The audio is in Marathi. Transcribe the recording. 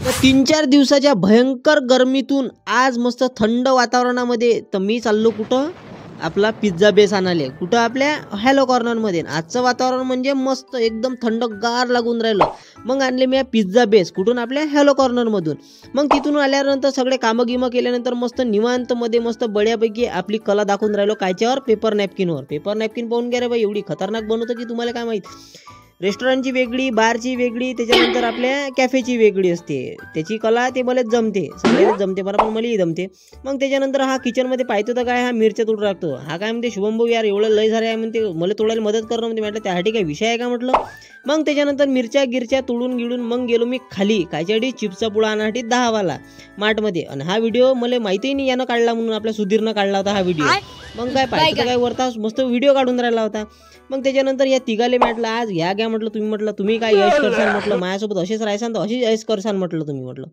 तर 3-4 दिवसाच्या भयंकर गरमीतून आज मस्त थंड वातावरणामध्ये तर मी चाललो कुठं आपला पिझ्झा बेस आणाले कुठं आपल्या हॅलो कॉर्नरमध्ये. आजचं वातावरण म्हणजे मस्त एकदम थंडगार लागून राहिलं. मग आणले मी पिझ्झा बेस कुठून आपल्या हॅलो कॉर्नरमधून. मग तिथून आल्यानंतर सगळे कामं गिमं केल्यानंतर मस्त निवांतमध्ये मस्त बढियापैकी आपली कला दाखवून राहिलो कायच्यावर पेपर नॅपकिनवर. पेपर नॅपकिन पाहून घ्या रे बाई, एवढी खतरनाक बनवतं की तुम्हाला काय माहीत. रेस्टॉरंटची वेगळी, बारची वेगळी, त्याच्यानंतर आपल्या कॅफेची वेगळी असते. त्याची कला ते मलाच जमते, सगळ्याच जमते, मला पण मलाही जमते. मग त्याच्यानंतर हा किचनमध्ये पाहतो तर काय हा मिरच्या तोडून राखतो. हा काय म्हणते शुभम भाऊ यार एवढं लय झालं आहे म्हणते, मला तोडायला मदत करणं म्हणते. म्हटलं त्यासाठी काय विषय आहे का म्हटलं. मग त्याच्यानंतर मिरच्या गिरच्या तोडून गिळून मग गेलो मी खाली कायच्यासाठी चिप्सचा पुडा आणण्यासाठी 10वाला मार्टमध्ये. आणि हा व्हिडिओ मला माहितीही नाही यानं काढला म्हणून, आपल्या सुधीरनं काढला होता हा व्हिडिओ. मग काय पाहिजे काय वरता मस्त व्हिडिओ काढून राहिला होता. मग त्याच्यानंतर या तिघाले म्हटलं आज घ्या म्हटलं तुम्ही, म्हटलं तुम्ही काय यश करसान म्हटलं, माझ्यासोबत असेच राहायसान तर अशीच यश करसान म्हटलं तुम्ही म्हटलं.